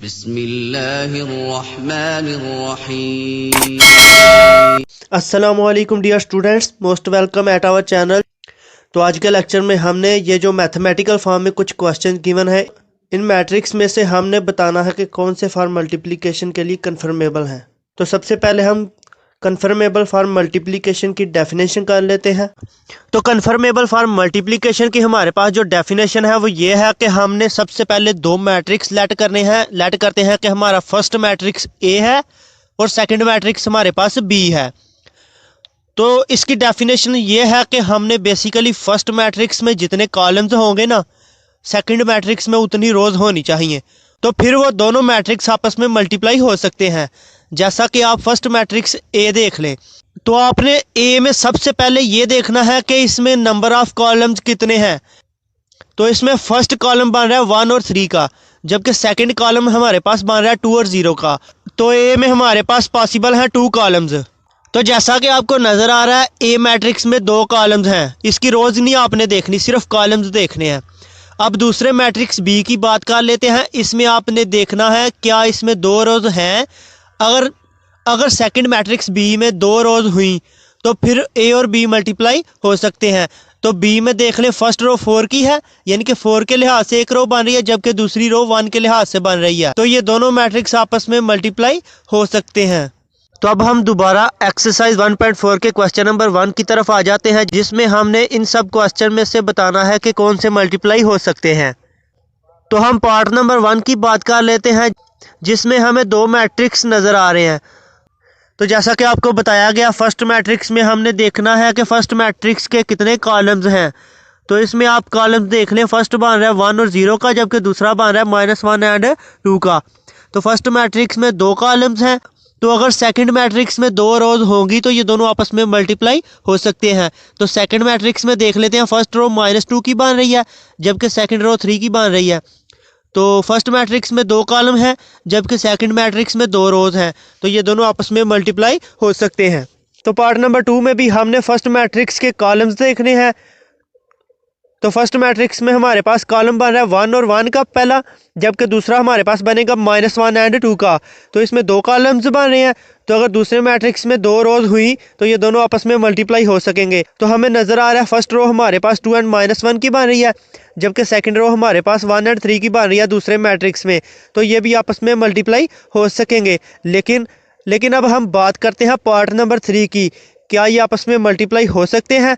बिस्मिल्लाहिर्रहमानिर्रहीम। अस्सलामुअलैकुम dear students, most welcome at our channel. तो आज के लेक्चर में हमने ये जो मैथमेटिकल फॉर्म में कुछ क्वेश्चन गिवन है, इन मैट्रिक्स में से हमने बताना है कि कौन से फॉर्म मल्टीप्लिकेशन के लिए कन्फर्मेबल हैं। तो सबसे पहले हम कन्फर्मेबल फॉर्म मल्टीप्लिकेशन की डेफिनेशन कर लेते हैं। तो कन्फर्मेबल फॉर्म मल्टीप्लिकेशन की हमारे पास जो डेफिनेशन है वो ये है कि हमने सबसे पहले दो मैट्रिक्स लेट करते हैं कि हमारा फर्स्ट मैट्रिक्स ए है और सेकंड मैट्रिक्स हमारे पास बी है। तो इसकी डेफिनेशन ये है कि हमने बेसिकली फर्स्ट मैट्रिक्स में जितने कॉलम्स होंगे ना, सेकंड मैट्रिक्स में उतनी रोज होनी चाहिए। तो फिर वो दोनों मैट्रिक्स आपस में मल्टीप्लाई हो सकते हैं। जैसा कि आप फर्स्ट मैट्रिक्स ए देख लें, तो आपने ए में सबसे पहले ये देखना है कि इसमें नंबर ऑफ कॉलम्स कितने हैं। तो इसमें फर्स्ट कॉलम बन रहा है 1 और 3 का, जबकि सेकंड कॉलम हमारे पास बन रहा है 2 और 0 का। तो ए में हमारे पास पॉसिबल है 2 कॉलम्स। तो जैसा कि आपको नजर आ रहा है, ए मैट्रिक्स में 2 कॉलम्स हैं। इसकी रोज नहीं आपने देखनी, सिर्फ कॉलम्स देखने हैं। अब दूसरे मैट्रिक्स बी की बात कर लेते हैं। इसमें आपने देखना है क्या इसमें 2 रोज हैं। अगर सेकंड मैट्रिक्स बी में 2 रोज हुई तो फिर ए और बी मल्टीप्लाई हो सकते हैं। तो बी में देख लें, फर्स्ट रो 4 की है, यानी कि 4 के लिहाज से एक रो बन रही है, जबकि दूसरी रो 1 के लिहाज से बन रही है। तो ये दोनों मैट्रिक्स आपस में मल्टीप्लाई हो सकते हैं। तो अब हम दोबारा एक्सरसाइज 1.4 के क्वेश्चन नंबर 1 की तरफ आ जाते हैं, जिसमें हमने इन सब क्वेश्चन में से बताना है कि कौन से मल्टीप्लाई हो सकते हैं। तो हम पार्ट नंबर 1 की बात कर लेते हैं, जिसमें हमें 2 मैट्रिक्स नजर आ रहे हैं। तो जैसा कि आपको बताया गया, फर्स्ट मैट्रिक्स में हमने देखना है कि फर्स्ट मैट्रिक्स के कितने कॉलम्स हैं। तो इसमें आप कॉलम्स देख लें, फर्स्ट बन रहा है 1 और 0 का, जबकि दूसरा बन रहा है -1 एंड 2 का। तो फर्स्ट मैट्रिक्स में 2 कॉलम्स हैं। तो अगर सेकंड मैट्रिक्स में 2 रोज होंगी तो ये दोनों आपस में मल्टीप्लाई हो सकते हैं। तो सेकंड मैट्रिक्स में देख लेते हैं, फर्स्ट रो -2 की बन रही है, जबकि सेकंड रो 3 की बन रही है। तो फर्स्ट मैट्रिक्स में 2 कॉलम है, जबकि सेकंड मैट्रिक्स में 2 रोज हैं। तो ये दोनों आपस में मल्टीप्लाई हो सकते हैं। तो पार्ट नंबर 2 में भी हमने फर्स्ट मैट्रिक्स के कॉलम्स देखने हैं। तो फर्स्ट मैट्रिक्स में हमारे पास कॉलम बन रहा है 1 और 1 का पहला, जबकि दूसरा हमारे पास बनेगा -1 एंड 2 का। तो इसमें 2 कॉलम्स बन रहे हैं। तो अगर दूसरे मैट्रिक्स में 2 रोज हुई तो ये दोनों आपस में मल्टीप्लाई हो सकेंगे। तो हमें नजर आ रहा है फर्स्ट रो हमारे पास 2 एंड -1 की बन रही है, जबकि सेकंड रो हमारे पास 1 एंड 3 की बन रही है दूसरे मैट्रिक्स में। तो ये भी आपस में मल्टीप्लाई हो सकेंगे। लेकिन अब हम बात करते हैं पार्ट नंबर 3 की, क्या ये आपस में मल्टीप्लाई हो सकते हैं।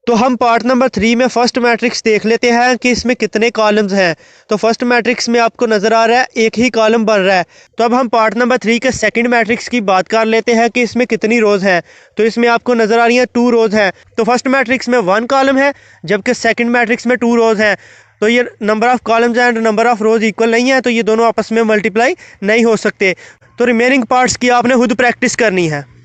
तो हम पार्ट नंबर 3 में फर्स्ट मैट्रिक्स देख लेते हैं कि इसमें कितने कॉलम्स हैं। तो फर्स्ट मैट्रिक्स में आपको नजर आ रहा है एक ही कॉलम बन रहा है। तो अब हम पार्ट नंबर 3 के सेकंड मैट्रिक्स की बात कर लेते हैं कि इसमें कितनी रोज हैं। तो इसमें आपको नजर आ रही है 2 रोज हैं। तो फर्स्ट मैट्रिक्स में 1 कॉलम है, जबकि सेकंड मैट्रिक्स में 2 रोज हैं। तो ये number of columns and number of rose equal नहीं है, तो ये दोनों आपस में मल्टीप्लाई नहीं हो सकते। तो रिमेनिंग पार्ट्स की आपने खुद प्रैक्टिस करनी है।